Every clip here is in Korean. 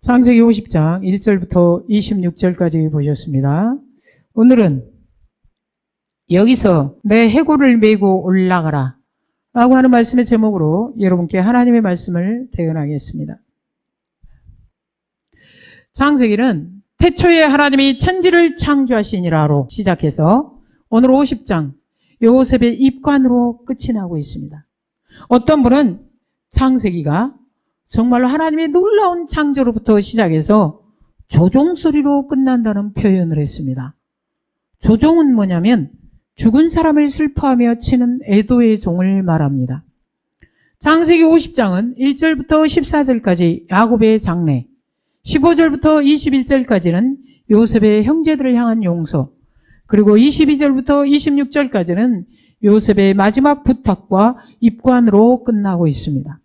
창세기 50장 1절부터 26절까지 보셨습니다. 오늘은 여기서 내 해골을 메고 올라가라 라고 하는 말씀의 제목으로 여러분께 하나님의 말씀을 대언하겠습니다. 창세기는 태초에 하나님이 천지를 창조하시니라로 시작해서 오늘 50장 요셉의 입관으로 끝이 나고 있습니다. 어떤 분은 창세기가 정말로 하나님의 놀라운 창조로부터 시작해서 조종소리로 끝난다는 표현을 했습니다. 조종은 뭐냐면 죽은 사람을 슬퍼하며 치는 애도의 종을 말합니다. 창세기 50장은 1절부터 14절까지 야곱의 장래, 15절부터 21절까지는 요셉의 형제들을 향한 용서, 그리고 22절부터 26절까지는 요셉의 마지막 부탁과 입관으로 끝나고 있습니다.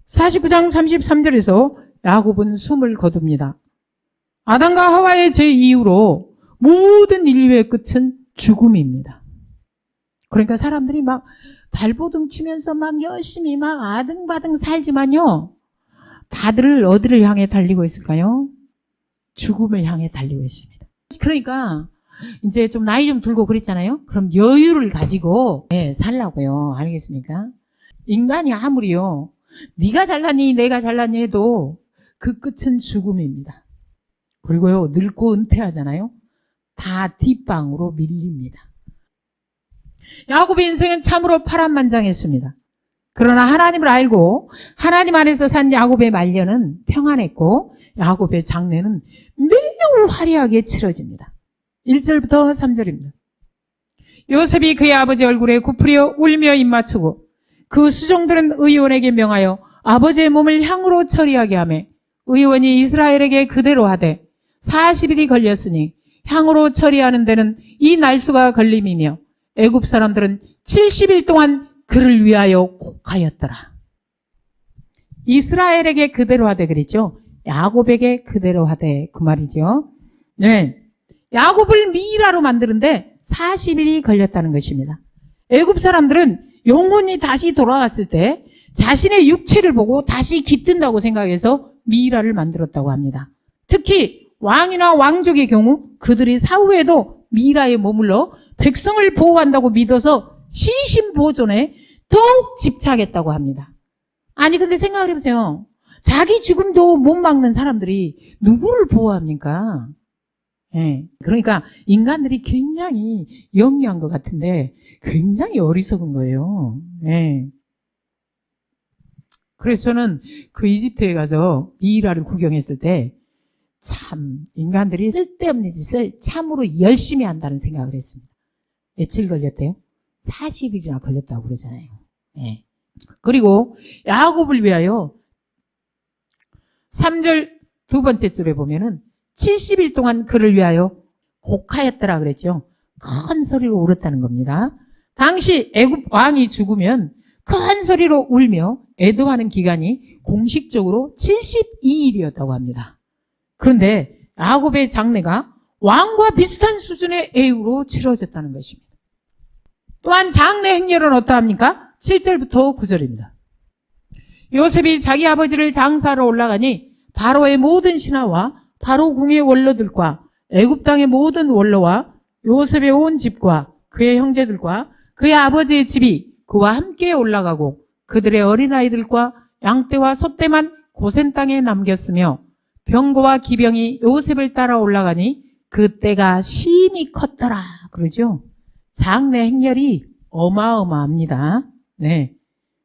49장 33절에서 야곱은 숨을 거둡니다. 아담과 하와의 죄 이후로 모든 인류의 끝은 죽음입니다. 그러니까 사람들이 막 발버둥 치면서 막 열심히 막 아등바등 살지만요, 다들 어디를 향해 달리고 있을까요? 죽음을 향해 달리고 있습니다. 그러니까 이제 좀 나이 좀 들고 그랬잖아요. 그럼 여유를 가지고 살라고요. 알겠습니까? 인간이 아무리요, 네가 잘났니 내가 잘났니 해도 그 끝은 죽음입니다. 그리고요, 늙고 은퇴하잖아요. 다 뒷방으로 밀립니다. 야곱의 인생은 참으로 파란만장했습니다. 그러나 하나님을 알고 하나님 안에서 산 야곱의 말년은 평안했고 야곱의 장래는 매우 화려하게 치러집니다. 1절부터 3절입니다. 요셉이 그의 아버지 얼굴에 굽으려 울며 입맞추고 그 수종들은 의원에게 명하여 아버지의 몸을 향으로 처리하게 하며 의원이 이스라엘에게 그대로 하되 40일이 걸렸으니 향으로 처리하는 데는 이 날수가 걸림이며 애굽 사람들은 70일 동안 그를 위하여 곡하였더라. 이스라엘에게 그대로 하되 그랬죠. 야곱에게 그대로 하되 그 말이죠. 네, 야곱을 미라로 만드는데 40일이 걸렸다는 것입니다. 애굽 사람들은 영혼이 다시 돌아왔을 때 자신의 육체를 보고 다시 깃든다고 생각해서 미라를 만들었다고 합니다. 특히 왕이나 왕족의 경우 그들이 사후에도 미라에 머물러 백성을 보호한다고 믿어서 시신 보존에 더욱 집착했다고 합니다. 아니 근데 생각을 해보세요. 자기 죽음도 못 막는 사람들이 누구를 보호합니까? 그러니까 인간들이 굉장히 영리한 것 같은데 굉장히 어리석은 거예요. 그래서 저는 그 이집트에 가서 미이라를 구경했을 때 참 인간들이 쓸데없는 짓을 참으로 열심히 한다는 생각을 했습니다. 며칠 걸렸대요? 40일이나 걸렸다고 그러잖아요. 그리고 야곱을 위하여 3절 두 번째 줄에 보면은 70일 동안 그를 위하여 곡하였더라 그랬죠. 큰 소리로 울었다는 겁니다. 당시 애굽 왕이 죽으면 큰 소리로 울며 애도하는 기간이 공식적으로 72일이었다고 합니다. 그런데 야곱의 장래가 왕과 비슷한 수준의 애유로 치러졌다는 것입니다. 또한 장래 행렬은 어떠합니까? 7절부터 9절입니다. 요셉이 자기 아버지를 장사하러 올라가니 바로의 모든 신하와 바로 궁의 원로들과 애굽 땅의 모든 원로와 요셉의 온 집과 그의 형제들과 그의 아버지의 집이 그와 함께 올라가고 그들의 어린아이들과 양떼와 소떼만 고센 땅에 남겼으며 병거와 기병이 요셉을 따라 올라가니 그 때가 심히 컸더라 그러죠. 장래 행렬이 어마어마합니다.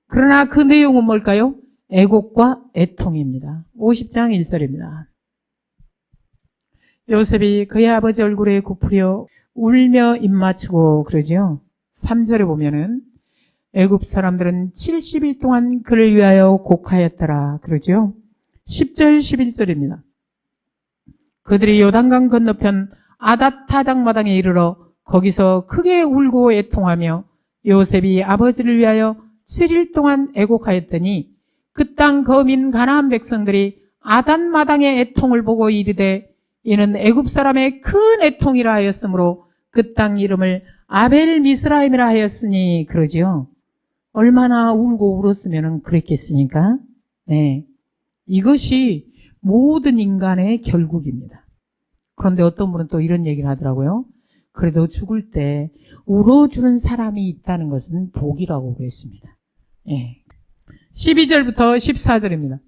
그러나 그 내용은 뭘까요? 애곡과 애통입니다. 50장 1절입니다. 요셉이 그의 아버지 얼굴에 굽으려 울며 입맞추고 그러죠. 3절에 보면은 애굽 사람들은 70일 동안 그를 위하여 곡하였더라 그러죠. 10절 11절입니다. 그들이 요단강 건너편 아닷 타작마당에 이르러 거기서 크게 울고 애통하며 요셉이 아버지를 위하여 7일 동안 애곡하였더니 그 땅 거민 가나안 백성들이 아닷 마당의 애통을 보고 이르되 이는 애굽 사람의 큰 애통이라 하였으므로 그 땅 이름을 아벨 미스라임이라 하였으니 그러지요. 얼마나 울고 울었으면 그랬겠습니까? 이것이 모든 인간의 결국입니다. 그런데 어떤 분은 또 이런 얘기를 하더라고요. 그래도 죽을 때 울어주는 사람이 있다는 것은 복이라고 그랬습니다. 예. 12절부터 14절입니다.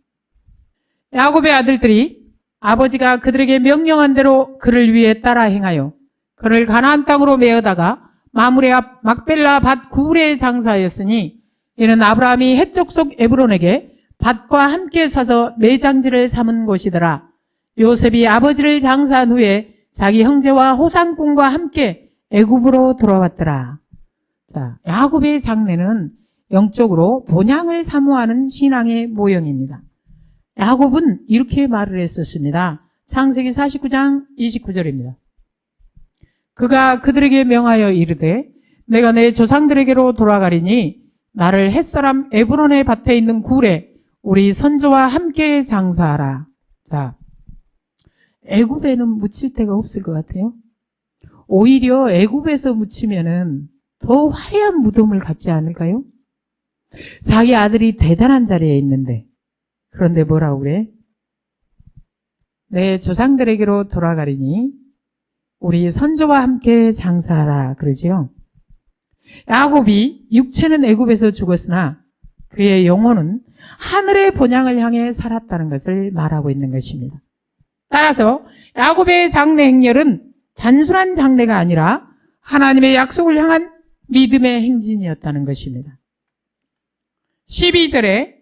야곱의 아들들이 아버지가 그들에게 명령한 대로 그를 위해 따라 행하여 그를 가나안 땅으로 메어다가 마므레 앞 막벨라 밭 구레에 장사하였으니 이는 아브라함이 헷 족속 에브론에게 밭과 함께 사서 매장지를 삼은 곳이더라. 요셉이 아버지를 장사한 후에 자기 형제와 호상꾼과 함께 애굽으로 돌아왔더라. 자, 야곱의 장래는 영적으로 본향을 사모하는 신앙의 모형입니다. 야곱은 이렇게 말을 했었습니다. 창세기 49장 29절입니다. 그가 그들에게 명하여 이르되 내가 내 조상들에게로 돌아가리니 나를 햇사람 에브론의 밭에 있는 굴에 우리 선조와 함께 장사하라. 자, 애굽에는 묻힐 데가 없을 것 같아요. 오히려 애굽에서 묻히면은 더 화려한 무덤을 갖지 않을까요? 자기 아들이 대단한 자리에 있는데, 그런데 뭐라고 그래? 내 조상들에게로 돌아가리니 우리 선조와 함께 장사하라 그러지요. 야곱이 육체는 애굽에서 죽었으나 그의 영혼은 하늘의 본향을 향해 살았다는 것을 말하고 있는 것입니다. 따라서 야곱의 장래 행렬은 단순한 장래가 아니라 하나님의 약속을 향한 믿음의 행진이었다는 것입니다. 12절에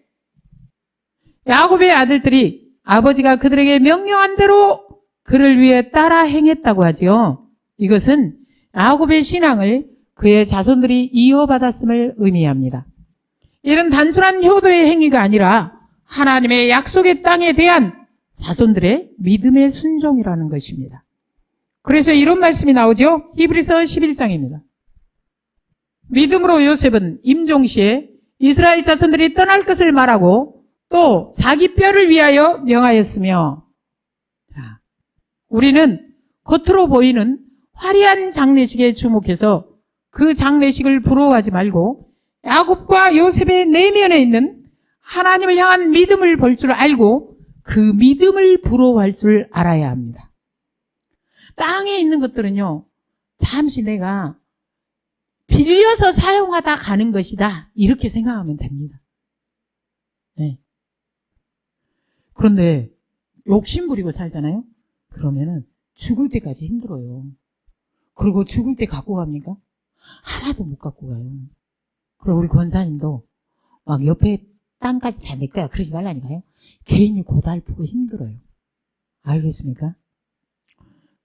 야곱의 아들들이 아버지가 그들에게 명령한 대로 그를 위해 따라 행했다고 하지요. 이것은 야곱의 신앙을 그의 자손들이 이어받았음을 의미합니다. 이는 단순한 효도의 행위가 아니라 하나님의 약속의 땅에 대한 자손들의 믿음의 순종이라는 것입니다. 그래서 이런 말씀이 나오죠. 히브리서 11장입니다. 믿음으로 요셉은 임종시에 이스라엘 자손들이 떠날 것을 말하고 또 자기 뼈를 위하여 명하였으며, 우리는 겉으로 보이는 화려한 장례식에 주목해서 그 장례식을 부러워하지 말고 야곱과 요셉의 내면에 있는 하나님을 향한 믿음을 볼 줄 알고 그 믿음을 부러워할 줄 알아야 합니다. 땅에 있는 것들은요, 잠시 내가 빌려서 사용하다 가는 것이다, 이렇게 생각하면 됩니다. 네. 그런데 욕심 부리고 살잖아요? 그러면은 죽을 때까지 힘들어요. 그리고 죽을 때 갖고 갑니까? 하나도 못 갖고 가요. 그리고 우리 권사님도 막 옆에 땅까지 다 내 거야 그러지 말라니까요. 개인이 고달프고 힘들어요. 알겠습니까?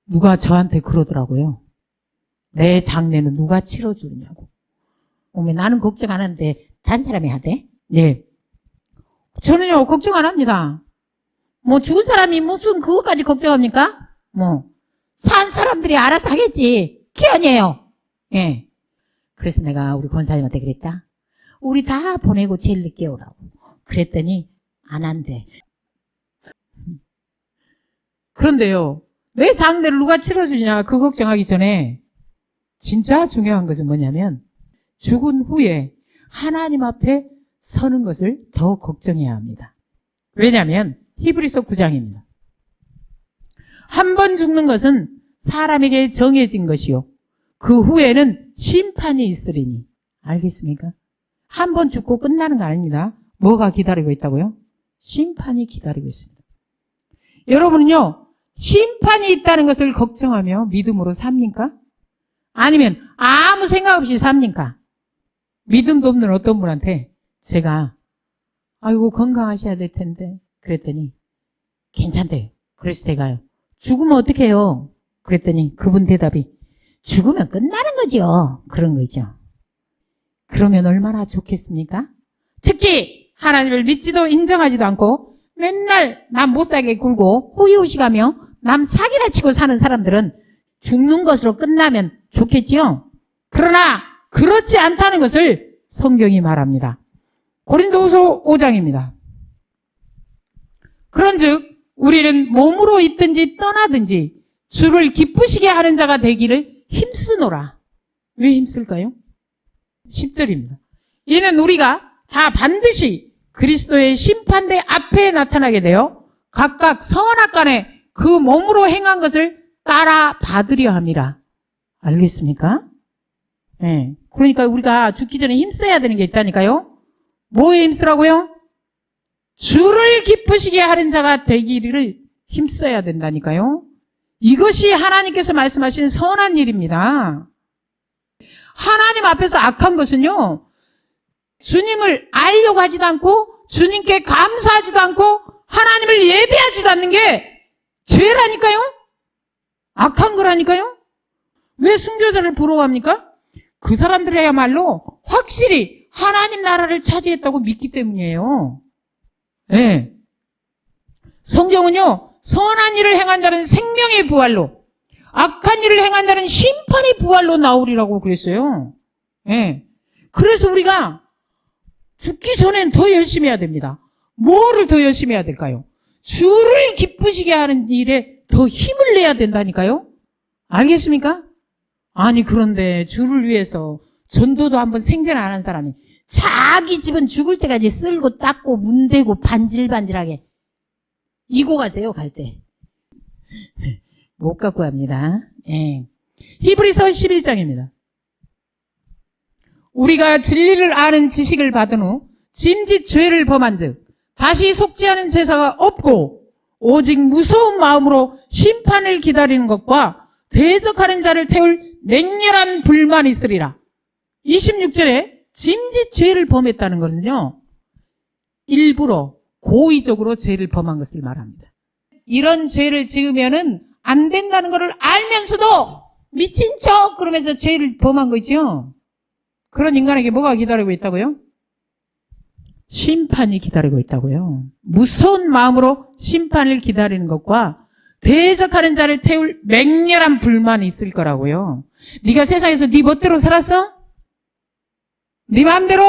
누가 저한테 그러더라고요. 내 장례는 누가 치러주느냐고. 어머, 나는 걱정 안 하는데 다른 사람이 하대? 네. 저는요 걱정 안 합니다. 뭐 죽은 사람이 무슨 그것까지 걱정합니까? 뭐 산 사람들이 알아서 하겠지. 그게 아니에요. 예. 그래서 내가 우리 권사님한테 그랬다. 우리 다 보내고 제일 늦게 오라고. 그랬더니 안 한대. 그런데요, 내 장례를 누가 치러주냐 그 걱정하기 전에 진짜 중요한 것은 뭐냐면 죽은 후에 하나님 앞에 서는 것을 더 걱정해야 합니다. 왜냐하면 히브리서 9장입니다. 한 번 죽는 것은 사람에게 정해진 것이요 그 후에는 심판이 있으리니. 알겠습니까? 한 번 죽고 끝나는 거 아닙니다. 뭐가 기다리고 있다고요? 심판이 기다리고 있습니다. 여러분은요, 심판이 있다는 것을 걱정하며 믿음으로 삽니까? 아니면 아무 생각 없이 삽니까? 믿음도 없는 어떤 분한테 제가 아이고 건강하셔야 될 텐데 그랬더니 괜찮대요. 그래서 제가요, 죽으면 어떡해요? 그랬더니 그분 대답이 죽으면 끝나는 거죠. 그런 거 있죠. 그러면 얼마나 좋겠습니까? 특히 하나님을 믿지도 인정하지도 않고 맨날 남 못 살게 굴고 호의호식하며 남 사기나 치고 사는 사람들은 죽는 것으로 끝나면 좋겠지요. 그러나 그렇지 않다는 것을 성경이 말합니다. 고린도후서 5장입니다. 그런즉 우리는 몸으로 있든지 떠나든지 주를 기쁘시게 하는 자가 되기를 힘쓰노라. 왜 힘쓸까요? 10절입니다. 이는 우리가 다 반드시 그리스도의 심판대 앞에 나타나게 되어 각각 선악간에 그 몸으로 행한 것을 따라 받으려 함이라. 알겠습니까? 예. 그러니까 우리가 죽기 전에 힘써야 되는 게 있다니까요. 뭐에 힘쓰라고요? 주를 기쁘시게 하는 자가 되기를 힘써야 된다니까요. 이것이 하나님께서 말씀하신 선한 일입니다. 하나님 앞에서 악한 것은요, 주님을 알려고 하지도 않고 주님께 감사하지도 않고 하나님을 예배하지도 않는 게 죄라니까요. 악한 거라니까요. 왜 순교자를 부러워합니까? 그 사람들이야말로 확실히 하나님 나라를 차지했다고 믿기 때문이에요. 네. 성경은요, 선한 일을 행한 자는 생명의 부활로, 악한 일을 행한 자는 심판의 부활로 나오리라고 그랬어요. 네. 그래서 우리가 죽기 전엔 더 열심히 해야 됩니다. 뭐를 더 열심히 해야 될까요? 주를 기쁘시게 하는 일에 더 힘을 내야 된다니까요. 알겠습니까? 아니 그런데 주를 위해서 전도도 한번 생전 안 한 사람이 자기 집은 죽을 때까지 쓸고 닦고 문대고 반질반질하게 이고 가세요. 갈 때. 못 갖고 갑니다. 예. 히브리서 11장입니다. 우리가 진리를 아는 지식을 받은 후 짐짓 죄를 범한 즉 다시 속지 않은 제사가 없고 오직 무서운 마음으로 심판을 기다리는 것과 대적하는 자를 태울 맹렬한 불만이 있으리라. 26절에 짐짓 죄를 범했다는 것은요, 일부러 고의적으로 죄를 범한 것을 말합니다. 이런 죄를 지으면은 안 된다는 것을 알면서도 미친 척 그러면서 죄를 범한 거 있죠. 그런 인간에게 뭐가 기다리고 있다고요? 심판이 기다리고 있다고요. 무서운 마음으로 심판을 기다리는 것과 대적하는 자를 태울 맹렬한 불만이 있을 거라고요. 네가 세상에서 네 멋대로 살았어? 네 마음대로?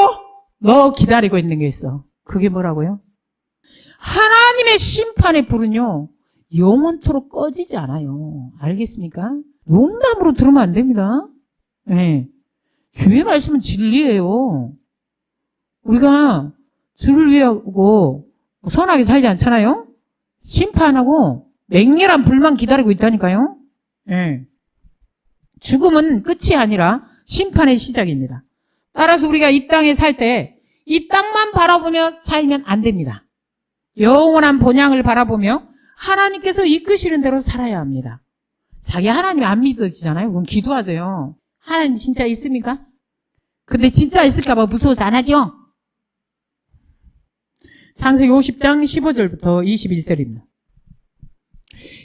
너 기다리고 있는 게 있어. 그게 뭐라고요? 하나님의 심판의 불은요, 영원토록 꺼지지 않아요. 알겠습니까? 농담으로 들으면 안 됩니다. 네. 주의 말씀은 진리예요. 우리가 주를 위하고 선하게 살지 않잖아요? 심판하고 맹렬한 불만 기다리고 있다니까요. 네. 죽음은 끝이 아니라 심판의 시작입니다. 따라서 우리가 이 땅에 살 때 이 땅만 바라보며 살면 안 됩니다. 영원한 본향을 바라보며 하나님께서 이끄시는 대로 살아야 합니다. 자기 하나님 안 믿어지잖아요. 그럼 기도하세요. 하나님 진짜 있습니까? 근데 진짜 있을까봐 무서워서 안 하죠? 창세기 50장 15절부터 21절입니다.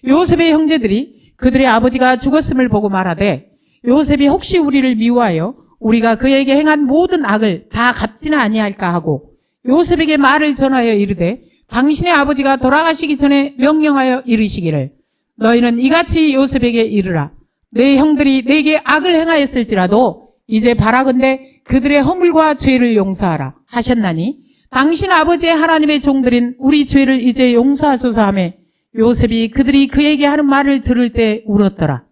요셉의 형제들이 그들의 아버지가 죽었음을 보고 말하되 요셉이 혹시 우리를 미워하여 우리가 그에게 행한 모든 악을 다 갚지는 아니할까 하고 요셉에게 말을 전하여 이르되 당신의 아버지가 돌아가시기 전에 명령하여 이르시기를 너희는 이같이 요셉에게 이르라. 내 형들이 내게 악을 행하였을지라도 이제 바라건대 그들의 허물과 죄를 용서하라 하셨나니 당신 아버지의 하나님의 종들인 우리 죄를 이제 용서하소서 하며 요셉이 그들이 그에게 하는 말을 들을 때 울었더라.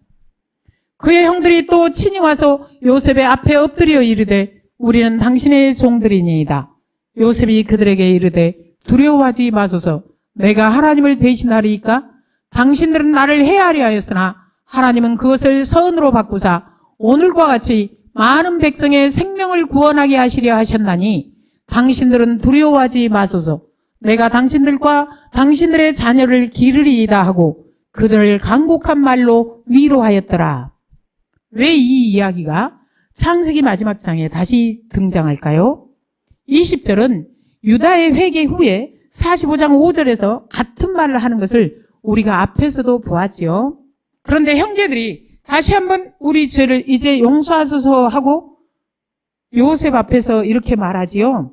그의 형들이 또 친히 와서 요셉의 앞에 엎드려 이르되 우리는 당신의 종들이니이다. 요셉이 그들에게 이르되 두려워하지 마소서. 내가 하나님을 대신하리이까? 당신들은 나를 해하려 하였으나 하나님은 그것을 선으로 바꾸사 오늘과 같이 많은 백성의 생명을 구원하게 하시려 하셨나니 당신들은 두려워하지 마소서. 내가 당신들과 당신들의 자녀를 기르리이다 하고 그들을 간곡한 말로 위로하였더라. 왜 이 이야기가 창세기 마지막 장에 다시 등장할까요? 20절은 유다의 회개 후에 45장 5절에서 같은 말을 하는 것을 우리가 앞에서도 보았지요. 그런데 형제들이 다시 한번 우리 죄를 이제 용서하소서 하고 요셉 앞에서 이렇게 말하지요.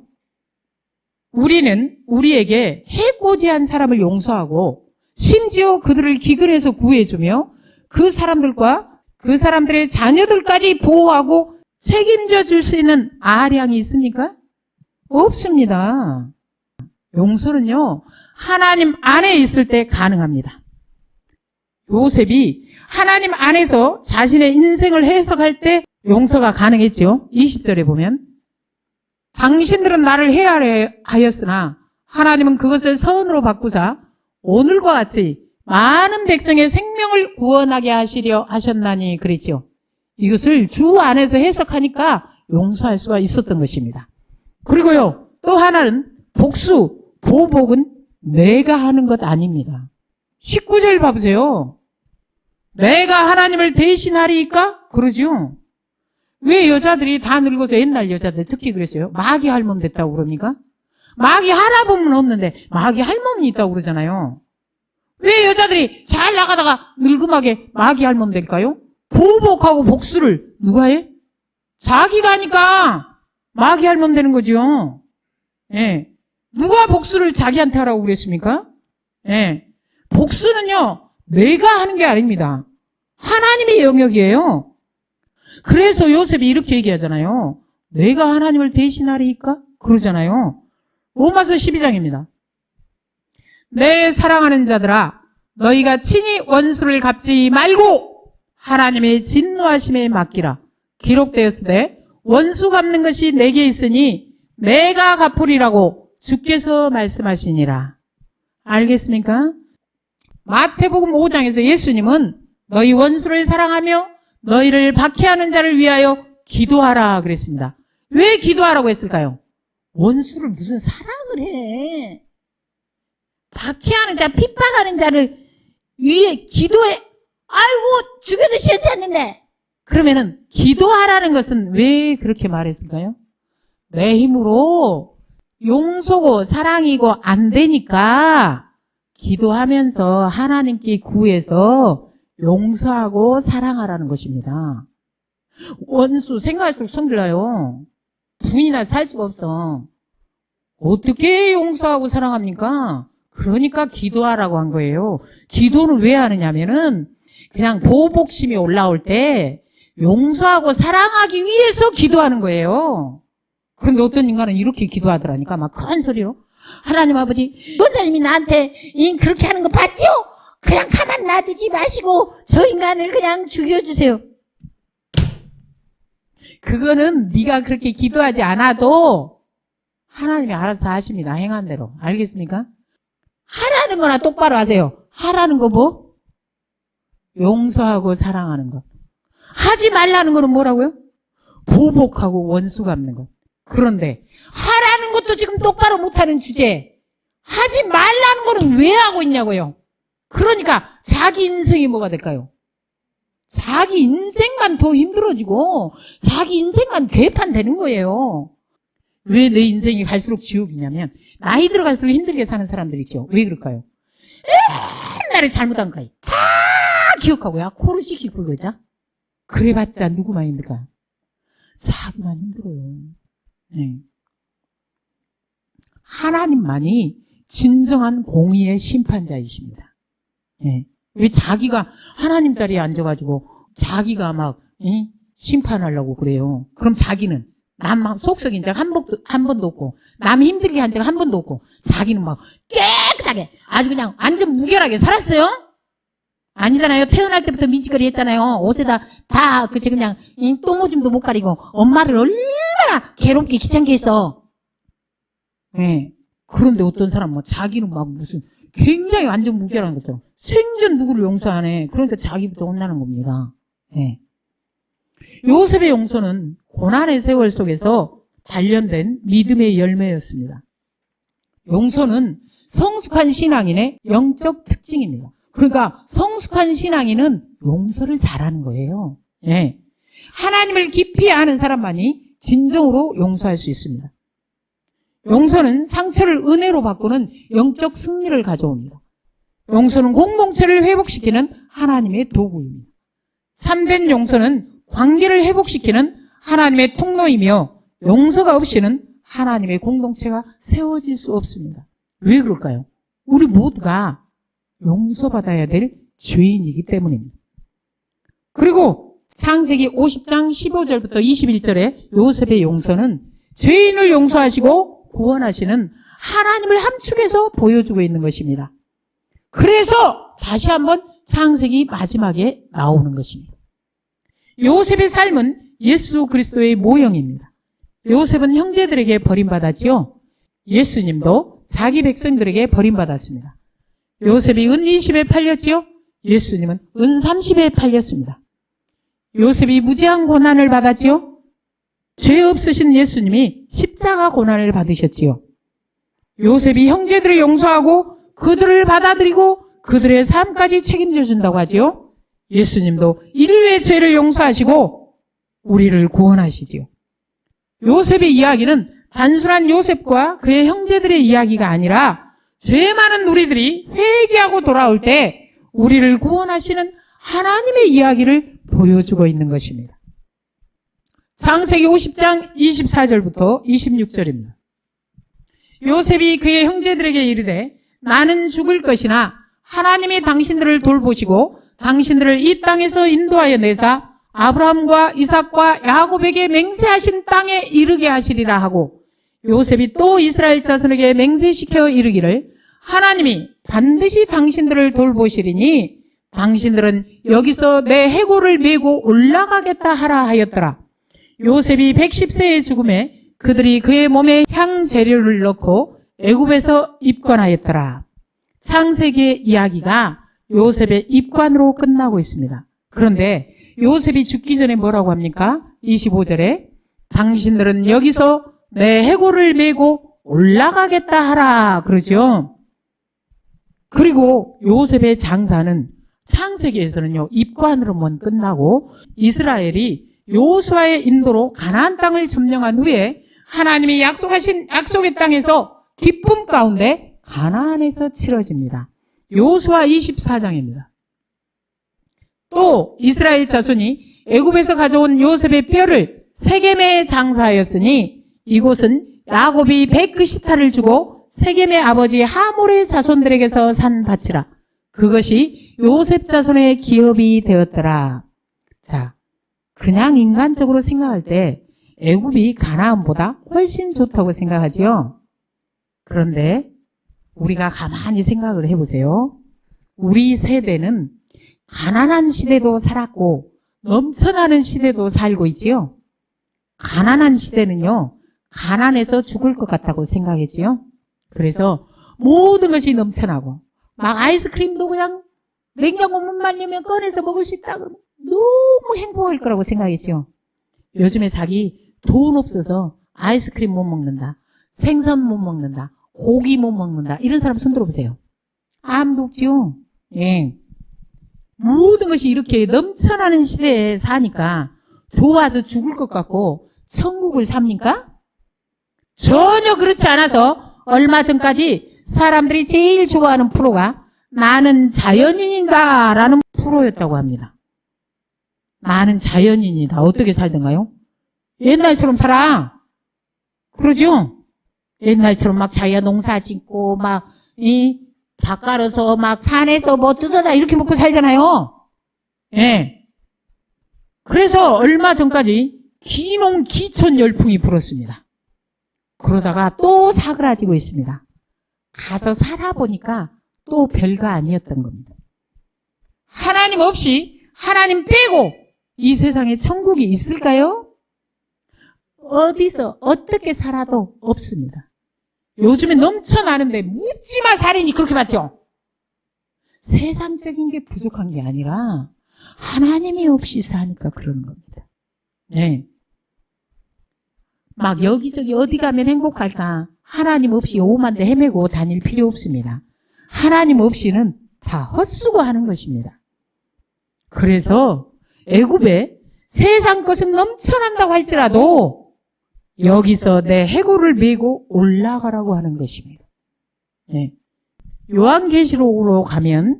우리는 우리에게 해코지한 사람을 용서하고 심지어 그들을 기근해서 구해주며 그 사람들과 그 사람들의 자녀들까지 보호하고 책임져 줄 수 있는 아량이 있습니까? 없습니다. 용서는요, 하나님 안에 있을 때 가능합니다. 요셉이 하나님 안에서 자신의 인생을 해석할 때 용서가 가능했죠. 20절에 보면 당신들은 나를 해하려 하였으나 하나님은 그것을 선으로 바꾸사 오늘과 같이 많은 백성의 생명을 구원하게 하시려 하셨나니 그랬죠. 이것을 주 안에서 해석하니까 용서할 수가 있었던 것입니다. 그리고요, 또 하나는 복수, 보복은 내가 하는 것 아닙니다. 19절 봐보세요. 내가 하나님을 대신하리이까? 그러죠. 왜 여자들이 다 늙어서 옛날 여자들 특히 그랬어요? 마귀 할멈 됐다고 그럽니까? 마귀 할아범은 없는데 마귀 할멈이 있다고 그러잖아요. 왜 여자들이 잘 나가다가 늙음하게 마귀 할멈 될까요? 보복하고 복수를 누가 해? 자기가 하니까 마귀 할멈 되는 거죠. 예. 누가 복수를 자기한테 하라고 그랬습니까? 예. 복수는요, 내가 하는 게 아닙니다. 하나님의 영역이에요. 그래서 요셉이 이렇게 얘기하잖아요. 내가 하나님을 대신하리이까? 그러잖아요. 로마서 12장입니다. 내 사랑하는 자들아, 너희가 친히 원수를 갚지 말고 하나님의 진노하심에 맡기라. 기록되었으되 원수 갚는 것이 내게 있으니 내가 갚으리라고 주께서 말씀하시니라. 알겠습니까? 마태복음 5장에서 예수님은 너희 원수를 사랑하며 너희를 박해하는 자를 위하여 기도하라 그랬습니다. 왜 기도하라고 했을까요? 원수를 무슨 사랑을 해. 박해하는 자, 핍박하는 자를 위해 기도해. 아이고, 죽여도 싫지 않는데. 그러면은 기도하라는 것은 왜 그렇게 말했을까요? 내 힘으로 용서고 사랑이고 안 되니까 기도하면서 하나님께 구해서 용서하고 사랑하라는 것입니다. 원수 생각할수록 성질나요. 분이나 살 수가 없어. 어떻게 용서하고 사랑합니까? 그러니까 기도하라고 한 거예요. 기도는 왜 하느냐면은 그냥 보복심이 올라올 때 용서하고 사랑하기 위해서 기도하는 거예요. 그런데 어떤 인간은 이렇게 기도하더라니까 막 큰 소리로 하나님 아버지, 원사님이 나한테 그렇게 하는 거 봤죠? 그냥 가만 놔두지 마시고 저 인간을 그냥 죽여주세요. 그거는 네가 그렇게 기도하지 않아도 하나님이 알아서 하십니다. 행한 대로. 알겠습니까? 하라는 거나 똑바로 하세요. 하라는 거 뭐? 용서하고 사랑하는 것. 하지 말라는 거는 뭐라고요? 보복하고 원수 갚는 것. 그런데 하라는 것도 지금 똑바로 못하는 주제에 하지 말라는 거는 왜 하고 있냐고요. 그러니까 자기 인생이 뭐가 될까요? 자기 인생만 더 힘들어지고 자기 인생만 개판되는 거예요. 왜 내 인생이 갈수록 지옥이냐면 나이 들어갈수록 힘들게 사는 사람들 있죠. 왜 그럴까요? 옛날에 잘못한 거 다 기억하고 야 코를 씩씩 불고 있다. 그래봤자 누구만 힘들까? 자기만 힘들어요. 네. 하나님만이 진정한 공의의 심판자이십니다. 네. 왜 자기가 하나님 자리에 앉아가지고 자기가 막 심판하려고 그래요. 그럼 자기는 남 속썩인 적 한 번도 없고 남 힘들게 한 적 한 번도 없고 자기는 막 깨끗하게 아주 그냥 완전 무결하게 살았어요? 아니잖아요. 태어날 때부터 민지거리 했잖아요. 옷에다 다 그냥 똥오줌도 못 가리고 엄마를 얼마나 괴롭게 귀찮게 했어. 네. 그런데 어떤 사람 자기는 막 무슨 굉장히 완전 무결한 거죠. 생전 누구를 용서 안 해. 그러니까 자기부터 혼나는 겁니다. 네. 요셉의 용서는 고난의 세월 속에서 단련된 믿음의 열매였습니다. 용서는 성숙한 신앙인의 영적 특징입니다. 그러니까 성숙한 신앙인은 용서를 잘하는 거예요. 네. 하나님을 깊이 아는 사람만이 진정으로 용서할 수 있습니다. 용서는 상처를 은혜로 바꾸는 영적 승리를 가져옵니다. 용서는 공동체를 회복시키는 하나님의 도구입니다. 참된 용서는 관계를 회복시키는 하나님의 통로이며 용서가 없이는 하나님의 공동체가 세워질 수 없습니다. 왜 그럴까요? 우리 모두가 용서받아야 될 죄인이기 때문입니다. 그리고 창세기 50장 15절부터 21절에 요셉의 용서는 죄인을 용서하시고 구원하시는 하나님을 함축해서 보여주고 있는 것입니다. 그래서 다시 한번 창세기 마지막에 나오는 것입니다. 요셉의 삶은 예수 그리스도의 모형입니다. 요셉은 형제들에게 버림받았지요. 예수님도 자기 백성들에게 버림받았습니다. 요셉이 은 20에 팔렸지요? 예수님은 은 30에 팔렸습니다. 요셉이 무지한 고난을 받았지요? 죄 없으신 예수님이 십자가 고난을 받으셨지요. 요셉이 형제들을 용서하고 그들을 받아들이고 그들의 삶까지 책임져 준다고 하지요. 예수님도 인류의 죄를 용서하시고 우리를 구원하시지요. 요셉의 이야기는 단순한 요셉과 그의 형제들의 이야기가 아니라 죄 많은 우리들이 회개하고 돌아올 때 우리를 구원하시는 하나님의 이야기를 보여주고 있는 것입니다. 창세기 50장 24절부터 26절입니다. 요셉이 그의 형제들에게 이르되 나는 죽을 것이나 하나님이 당신들을 돌보시고 당신들을 이 땅에서 인도하여 내사 아브라함과 이삭과 야곱에게 맹세하신 땅에 이르게 하시리라 하고 요셉이 또 이스라엘 자손에게 맹세시켜 이르기를 하나님이 반드시 당신들을 돌보시리니 당신들은 여기서 내 해골을 메고 올라가겠다 하라 하였더라. 요셉이 110세의 죽음에 그들이 그의 몸에 향재료를 넣고 애굽에서 입관하였더라. 창세기의 이야기가 요셉의 입관으로 끝나고 있습니다. 그런데 요셉이 죽기 전에 뭐라고 합니까? 25절에 당신들은 여기서 내 해골을 메고 올라가겠다 하라 그러죠. 그리고 요셉의 장사는 창세기에서는요 입관으로만 끝나고 이스라엘이 여호수아의 인도로 가나안 땅을 점령한 후에 하나님이 약속하신 약속의 땅에서 기쁨 가운데 가나안에서 치러집니다. 여호수아 24장입니다. 또 이스라엘 자손이 애굽에서 가져온 요셉의 뼈를 세겜에 장사하였으니 이곳은 야곱이 베크시타를 주고 세겜의 아버지 하몰의 자손들에게서 산 밭이라. 그것이 요셉 자손의 기업이 되었더라. 자, 그냥 인간적으로 생각할 때 애굽이 가나안보다 훨씬 좋다고 생각하지요. 그런데 우리가 가만히 생각을 해보세요. 우리 세대는 가난한 시대도 살았고 넘쳐나는 시대도 살고 있지요. 가난한 시대는요, 가난해서 죽을 것 같다고 생각했지요. 그래서 모든 것이 넘쳐나고 막 아이스크림도 그냥 냉장고 문만 열면 꺼내서 먹을 수 있다 그러면 너무 행복할 거라고 생각했죠. 요즘에 자기 돈 없어서 아이스크림 못 먹는다, 생선 못 먹는다, 고기 못 먹는다 이런 사람 손 들어보세요. 아무도 없죠. 예. 모든 것이 이렇게 넘쳐나는 시대에 사니까 좋아서 죽을 것 같고 천국을 삽니까? 전혀 그렇지 않아서 얼마 전까지 사람들이 제일 좋아하는 프로가 나는 자연인이다 라는 프로였다고 합니다. 나는 자연인이다. 어떻게 살던가요? 옛날처럼 살아. 그러죠? 옛날처럼 막 자기가 농사 짓고 막 밭 갈아서 막 산에서 뭐 뜯어다 이렇게 먹고 살잖아요. 예. 그래서 얼마 전까지 기농 기촌 열풍이 불었습니다. 그러다가 또 사그라지고 있습니다. 가서 살아보니까 또 별거 아니었던 겁니다. 하나님 없이 하나님 빼고 이 세상에 천국이 있을까요? 어디서 어떻게 살아도 없습니다. 요즘에 넘쳐나는데 묻지마 살인이 그렇게 많죠. 세상적인 게 부족한 게 아니라 하나님이 없이 사니까 그러는 겁니다. 네. 막 여기저기 어디 가면 행복할까? 하나님 없이 오만데 헤매고 다닐 필요 없습니다. 하나님 없이는 다 헛수고 하는 것입니다. 그래서 애굽에 세상 것은 넘쳐난다고 할지라도 여기서 내 해골을 메고 올라가라고 하는 것입니다. 네. 요한계시록으로 가면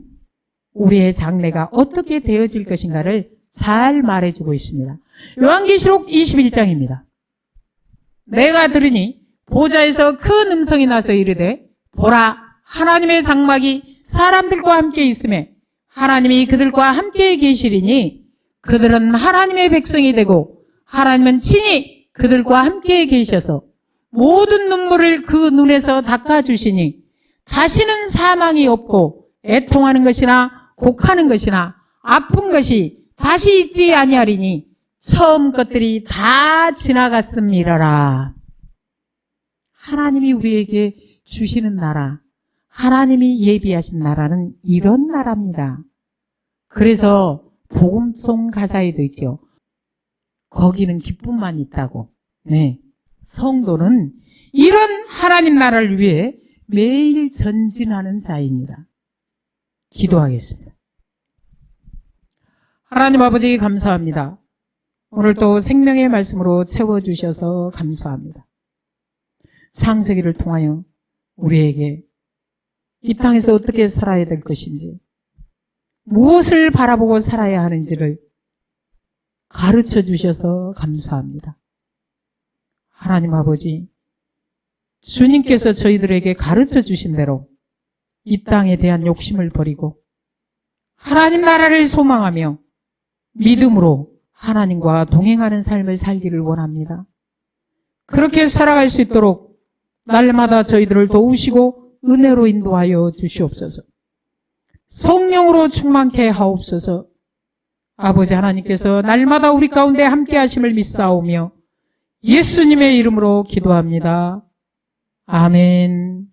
우리의 장래가 어떻게 되어질 것인가를 잘 말해주고 있습니다. 요한계시록 21장입니다. 내가 들으니 보좌에서 큰 음성이 나서 이르되 보라 하나님의 장막이 사람들과 함께 있으매 하나님이 그들과 함께 계시리니 그들은 하나님의 백성이 되고 하나님은 친히 그들과 함께 계셔서 모든 눈물을 그 눈에서 닦아주시니 다시는 사망이 없고 애통하는 것이나 곡하는 것이나 아픈 것이 다시 있지 아니하리니 처음 것들이 다 지나갔음이라라. 하나님이 우리에게 주시는 나라, 하나님이 예비하신 나라는 이런 나라입니다. 그래서 복음송 가사에도 있죠. 거기는 기쁨만 있다고. 네. 성도는 이런 하나님 나라를 위해 매일 전진하는 자입니다. 기도하겠습니다. 하나님 아버지 감사합니다. 오늘 또 생명의 말씀으로 채워주셔서 감사합니다. 창세기를 통하여 우리에게 이 땅에서 어떻게 살아야 될 것인지, 무엇을 바라보고 살아야 하는지를 가르쳐 주셔서 감사합니다. 하나님 아버지, 주님께서 저희들에게 가르쳐 주신 대로 이 땅에 대한 욕심을 버리고 하나님 나라를 소망하며 믿음으로 하나님과 동행하는 삶을 살기를 원합니다. 그렇게 살아갈 수 있도록 날마다 저희들을 도우시고 은혜로 인도하여 주시옵소서. 성령으로 충만케 하옵소서. 아버지 하나님께서 날마다 우리 가운데 함께 하심을 믿사오며 예수님의 이름으로 기도합니다. 아멘.